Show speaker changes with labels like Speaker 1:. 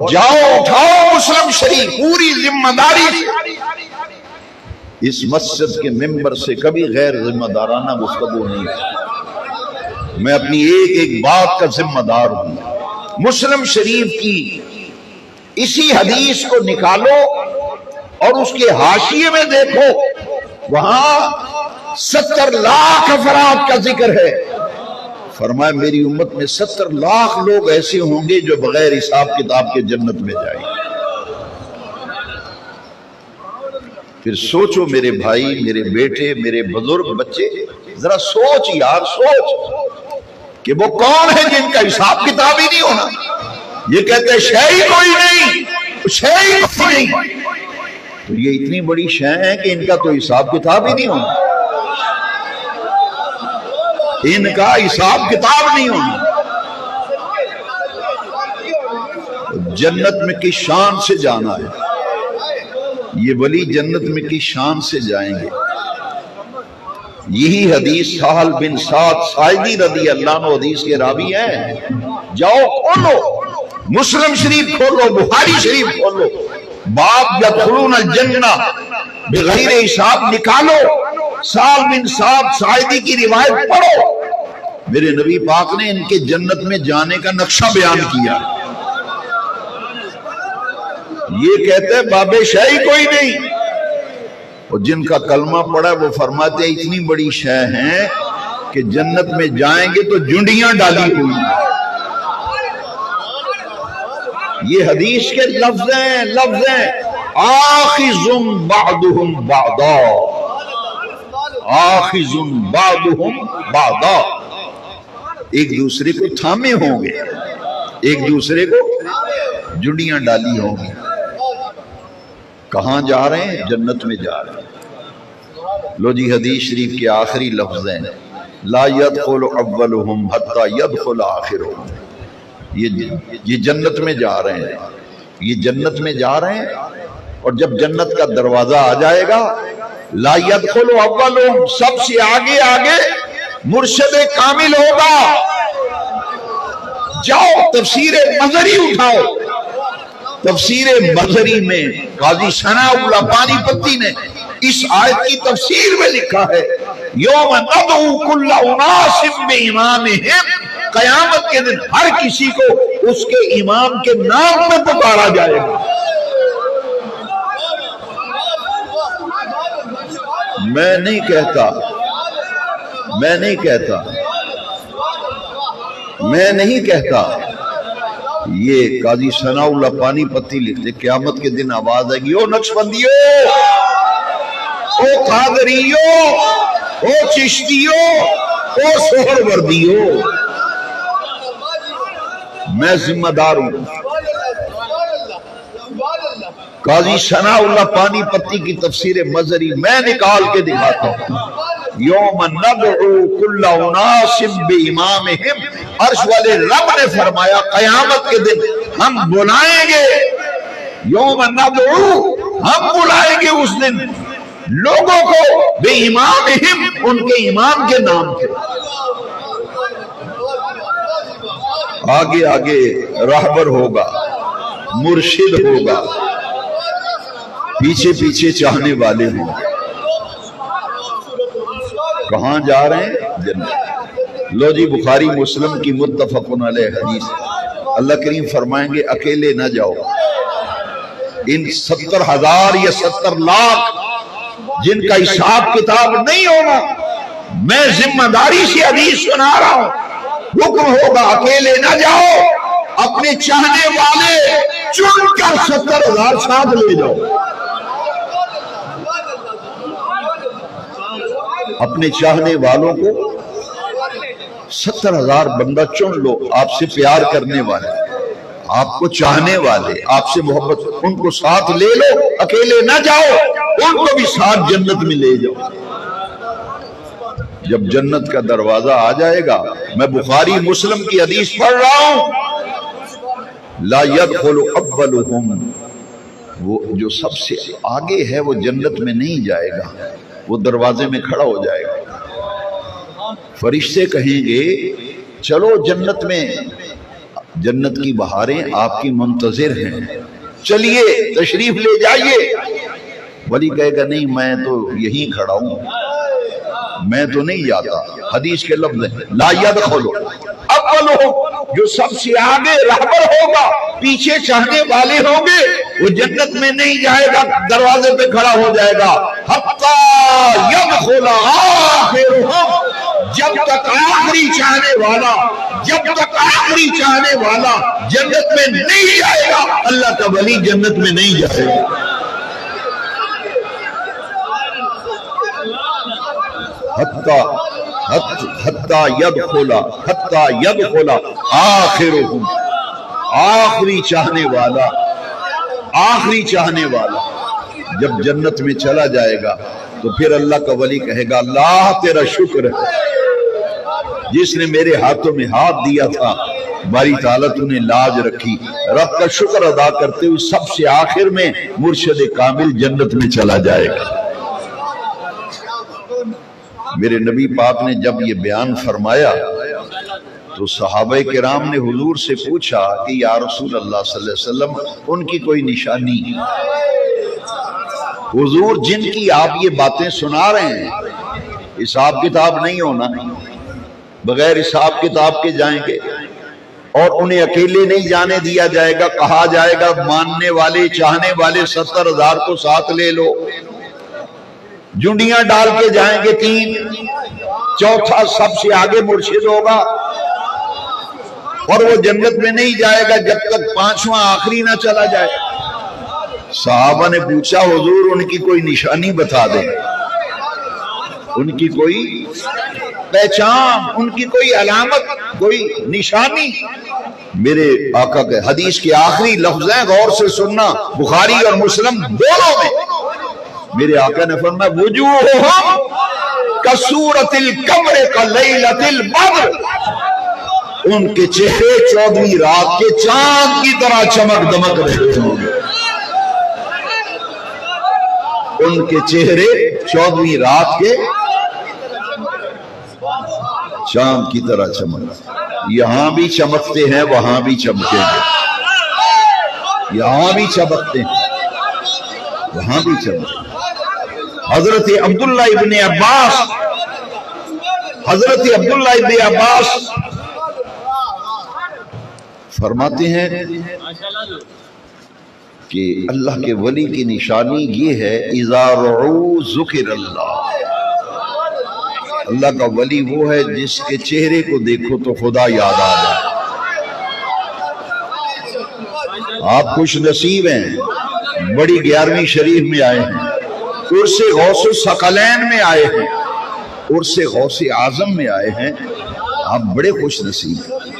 Speaker 1: جاؤ اٹھاؤ مسلم شریف پوری ذمہ داری سے۔ اس مسجد کے ممبر سے کبھی غیر ذمہ دارانہ گفتگو نہیں کی۔ میں اپنی ایک ایک بات کا ذمہ دار ہوں۔ مسلم شریف کی اسی حدیث کو نکالو اور اس کے حاشیے میں دیکھو، وہاں 70 لاکھ افراد کا ذکر ہے۔ فرمایا میری امت میں 70 لاکھ لوگ ایسے ہوں گے جو بغیر حساب کتاب کے جنت میں جائیں گے۔ پھر سوچو میرے بھائی، میرے بیٹے، میرے بزرگ، بچے، ذرا سوچ یار، سوچ کہ وہ کون ہے جن کا حساب کتاب ہی نہیں ہونا۔ یہ کہتے ہیں شے ہی کوئی نہیں، شے ہی کوئی نہیں، تو یہ اتنی بڑی شے ہے کہ ان کا تو حساب کتاب ہی نہیں ہونا، ان کا حساب کتاب نہیں ہونا۔ جنت میں کس شان سے جانا ہے، یہ ولی جنت میں کس شان سے جائیں گے۔ یہی حدیث سہل بن سعد ساعدی رضی اللہ عنہ حدیث کے راوی ہیں۔ جاؤ کھولو، مسلم شریف کھولو، بخاری شریف کھولو، باب یدخلون الجنہ بغیر حساب نکالو، سہل بن سعد ساعدی کی روایت پڑھو۔ میرے نبی پاک نے ان کے جنت میں جانے کا نقشہ بیان کیا۔ یہ کہتے ہیں بابے شے کوئی نہیں، اور جن کا کلمہ پڑھا وہ فرماتے ہیں اتنی بڑی شے ہیں کہ جنت میں جائیں گے تو جنڈیاں ڈالی ہوئی۔ یہ حدیث کے لفظ ہیں آخذ بعضهم بعضا، آخذ بعضهم بعضا، ایک دوسرے کو تھامے ہوں گے، ایک دوسرے کو جنڈیاں ڈالی ہوں گی۔ کہاں جا رہے ہیں؟ جنت میں جا رہے ہیں۔ لو جی حدیث شریف کے آخری لفظ ہیں لا يدخل اولهم حتى يدخل آخرهم۔ یہ جنت میں جا رہے ہیں، یہ جنت میں جا رہے ہیں، اور جب جنت کا دروازہ آ جائے گا لا يدخل اولهم، سب سے آگے آگے مرشد کامل ہوگا۔ جاؤ تفسیر مظہری اٹھاؤ، تفسیر مظہری میں قاضی ثناء اللہ پانی پتی نے اس آیت کی تفسیر میں لکھا ہے یوم ندعو کل اناس بامامہم، قیامت کے دن ہر کسی کو اس کے امام کے نام میں پکارا جائے گا۔ میں نہیں کہتا یہ قاضی ثناء اللہ پانی پتی لکھتے قیامت کے دن آواز آئے گی او نقش بندیو، او قادریو، او چشتیو، او سہر وردیو، میں ذمہ دار ہوں۔ قاضی ثناء اللہ پانی پتی کی تفسیر مظہری میں نکال کے دکھاتا ہوں۔ یوم ندعو کل اناس بامامہم، عرش والے رب نے فرمایا قیامت کے دن ہم بلائیں گے، یوم ندعو، ہم بلائیں گے اس دن لوگوں کو بامامہم، ان کے امام کے نام کے۔ آگے آگے راہبر ہوگا، مرشد ہوگا، پیچھے پیچھے چاہنے والے ہوں گے۔ کہاں جا رہے ہیں؟ جنت۔ لو جی بخاری مسلم کی متفق علیہ حدیث، اللہ کریم فرمائیں گے اکیلے نہ جاؤ، ان 70,000 یا 70 لاکھ جن کا حساب کتاب نہیں ہونا، میں ذمہ داری سے حدیث سنا رہا ہوں، حکم ہوگا اکیلے نہ جاؤ، اپنے چاہنے والے چن کر 70,000 ساتھ لے جاؤ۔ اپنے چاہنے والوں کو 70,000 بندہ چن لو، آپ سے پیار کرنے والے، آپ کو چاہنے والے، آپ سے محبت، ان کو ساتھ لے لو، اکیلے نہ جاؤ، ان کو بھی ساتھ جنت میں لے جاؤ۔ جب جنت کا دروازہ آ جائے گا، میں بخاری مسلم کی حدیث پڑھ رہا ہوں، لا يدخل اولهم، وہ جو سب سے آگے ہے وہ جنت میں نہیں جائے گا، وہ دروازے میں کھڑا ہو جائے گا۔ فرشتے کہیں گے چلو جنت میں، جنت کی بہاریں آپ کی منتظر ہیں، چلیے تشریف لے جائیے۔ ولی کہے گا نہیں میں تو یہیں کھڑا ہوں، میں تو نہیں جاتا۔ حدیث کے لفظ ہیں لا یدخلوا اولهم، جو سب سے آگے رہبر ہوگا، پیچھے چاہنے والے ہوں گے، وہ جنت میں نہیں جائے گا، دروازے پہ کھڑا ہو جائے گا۔ حتی یدخل آخرهم، جب تک آخری چاہنے والا، جب تک آخری چاہنے والا جنت میں نہیں جائے گا، اللہ کا ولی جنت میں نہیں جائے گا۔ حتی یدخل آخرهم، آخری چاہنے والا، آخری چاہنے والا جب جنت میں چلا جائے گا تو پھر اللہ کا ولی کہے گا اللہ تیرا شکر ہے، جس نے میرے ہاتھوں میں ہاتھ دیا تھا باری تعالیٰ تو نے لاج رکھی۔ رب کا شکر ادا کرتے ہوئے سب سے آخر میں مرشد کامل جنت میں چلا جائے گا۔ میرے نبی پاک نے جب یہ بیان فرمایا تو صحابہ کرام نے حضور سے پوچھا کہ یا رسول اللہ صلی اللہ علیہ وسلم ان کی کوئی نشانی؟ حضور جن کی آپ یہ باتیں سنا رہے ہیں حساب کتاب نہیں ہونا، بغیر حساب کتاب کے جائیں گے، اور انہیں اکیلے نہیں جانے دیا جائے گا، کہا جائے گا ماننے والے چاہنے والے 70,000 کو ساتھ لے لو، جنڈیاں ڈال کے جائیں گے 3، چوتھا سب سے آگے مرشد ہوگا، اور وہ جنت میں نہیں جائے گا جب تک 5واں آخری نہ چلا جائے۔ صحابہ نے پوچھا حضور ان کی کوئی نشانی بتا دیں، ان کی کوئی پہچان، ان کی کوئی علامت، کوئی نشانی؟ میرے آقا کے حدیث کے آخری لفظ ہیں، غور سے سننا، بخاری اور مسلم دونوں میں میرے آقا نے فرمایا وجوہہم کصورۃ القمر کلیلۃ البدر، ان کے چہرے 14ویں رات کے چاند کی طرح چمک دمک رہے ہوں گے، ان کے چہرے 14ویں رات کے چاند کی طرح چمک، یہاں بھی چمکتے ہیں وہاں بھی چمکیں گے، یہاں بھی چمکتے ہیں وہاں بھی چمکتے ہیں۔ حضرت عبداللہ ابن عباس، حضرت عبداللہ ابن عباس فرماتے ہیں کہ اللہ کے ولی کی نشانی یہ ہے اذا رعو ذکر اللہ، اللہ کا ولی وہ ہے جس کے چہرے کو دیکھو تو خدا یاد آ جائے۔ آپ خوش نصیب ہیں، بڑی 11ویں شریف میں آئے ہیں، عرس غوث الثقلین میں آئے ہیں، عرس غوث اعظم میں آئے ہیں، آپ بڑے خوش نصیب ہیں۔